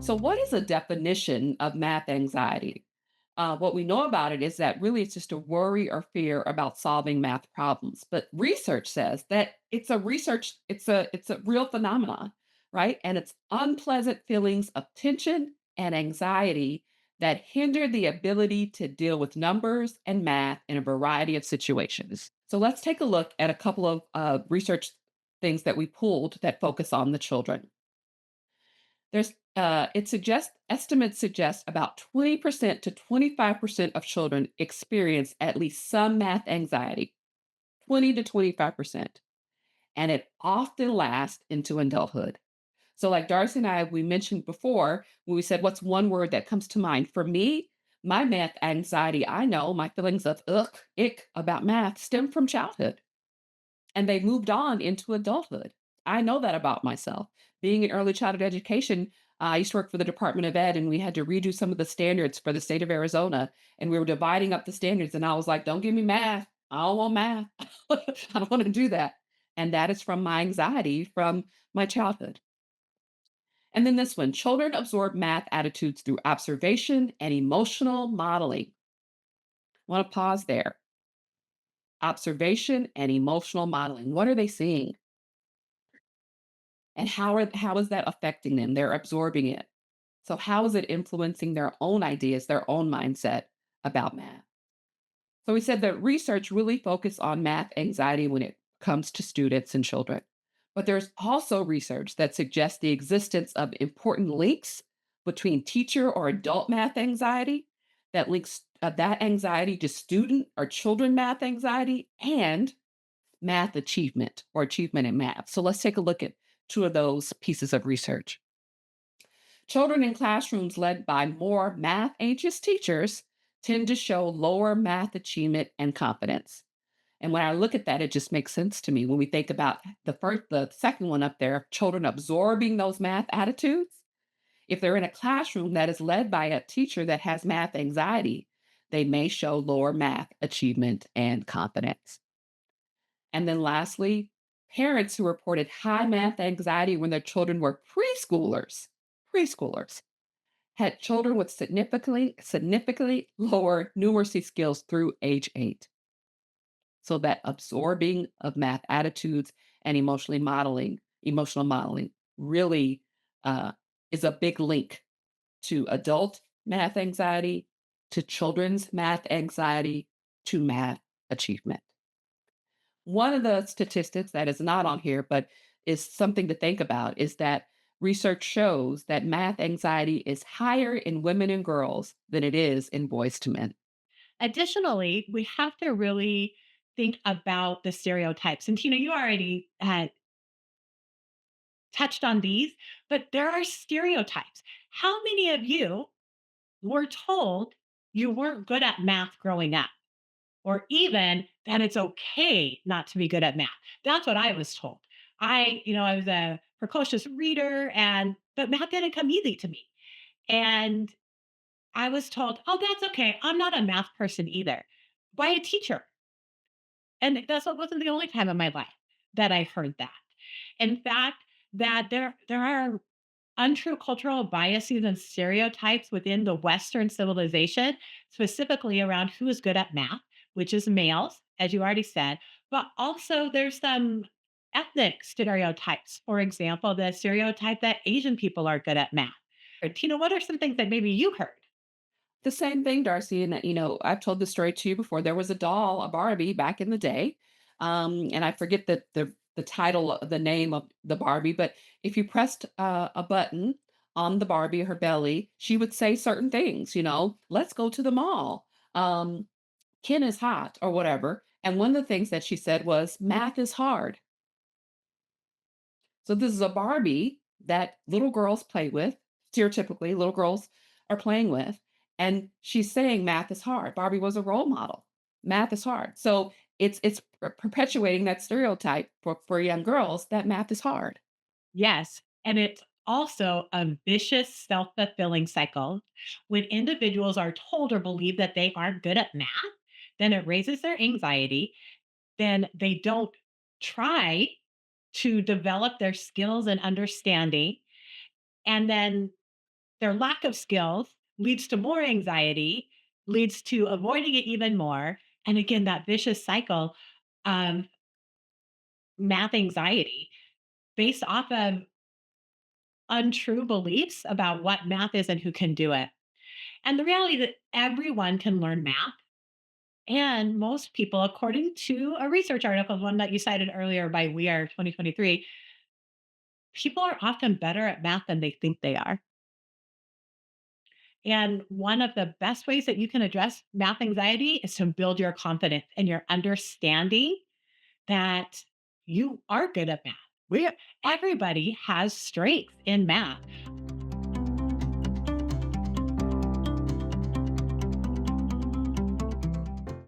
So, what is a definition of math anxiety? What we know about it is that really it's just a worry or fear about solving math problems. But research says that it's a real phenomenon, right? And it's unpleasant feelings of tension and anxiety that hinder the ability to deal with numbers and math in a variety of situations. So let's take a look at a couple of research things that we pulled that focus on the children. Estimates suggest about 20% to 25% of children experience at least some math anxiety, 20 to 25%, and it often lasts into adulthood. So, like Darcy and I, we mentioned before, when we said, what's one word that comes to mind? For me, my math anxiety, I know my feelings of ick about math stem from childhood and they moved on into adulthood. I know that about myself. Being in early childhood education, I used to work for the Department of Ed, and we had to redo some of the standards for the state of Arizona. And we were dividing up the standards, and I was like, "Don't give me math. I don't want math. I don't want to do that." And that is from my anxiety from my childhood. And then this one: children absorb math attitudes through observation and emotional modeling. I want to pause there. Observation and emotional modeling. What are they seeing? And how is that affecting them? They're absorbing it. So how is it influencing their own ideas, their own mindset about math? So we said that research really focused on math anxiety when it comes to students and children. But there's also research that suggests the existence of important links between teacher or adult math anxiety that links that anxiety to student or children math anxiety and math achievement or achievement in math. So let's take a look at two of those pieces of research. Children in classrooms led by more math anxious teachers tend to show lower math achievement and confidence. And when I look at that, it just makes sense to me when we think about the second one up there, children absorbing those math attitudes. If they're in a classroom that is led by a teacher that has math anxiety, they may show lower math achievement and confidence. And then lastly, parents who reported high math anxiety when their children were preschoolers had children with significantly lower numeracy skills through age 8. So that absorbing of math attitudes and emotional modeling really uh, is a big link to adult math anxiety, to children's math anxiety, to math achievement. One of the statistics that is not on here, but is something to think about, is that research shows that math anxiety is higher in women and girls than it is in boys to men. Additionally, we have to really think about the stereotypes. And Tina, you already had touched on these, but there are stereotypes. How many of you were told you weren't good at math growing up? Or even that it's okay not to be good at math. That's what I was told. I was a precocious reader and but math didn't come easy to me. And I was told, "Oh, that's okay. I'm not a math person either." By a teacher. And that's what wasn't the only time in my life that I heard that. In fact, that there are untrue cultural biases and stereotypes within the Western civilization, specifically around who is good at math, which is males, as you already said, but also there's some ethnic stereotypes. For example, the stereotype that Asian people are good at math. Or, Tina, what are some things that maybe you heard? The same thing, Darcy, and I've told this story to you before. There was a doll, a Barbie, back in the day, and I forget the title, the name of the Barbie, but if you pressed a button on the Barbie, her belly, she would say certain things. Let's go to the mall. Ken is hot, or whatever. And one of the things that she said was, "Math is hard." So this is a Barbie that little girls play with, stereotypically, little girls are playing with. And she's saying math is hard. Barbie was a role model. Math is hard. So it's perpetuating that stereotype for young girls that math is hard. Yes. And it's also a vicious self fulfilling cycle. When individuals are told or believe that they aren't good at math, then it raises their anxiety. Then they don't try to develop their skills and understanding. And then Their lack of skills leads to more anxiety, leads to avoiding it even more. And again, that vicious cycle of math anxiety based off of untrue beliefs about what math is and who can do it. And the reality that everyone can learn math. And most people, according to a research article, one that you cited earlier by We Are 2023, people are often better at math than they think they are. And one of the best ways that you can address math anxiety is to build your confidence and your understanding that you are good at math. We Everybody has strengths in math.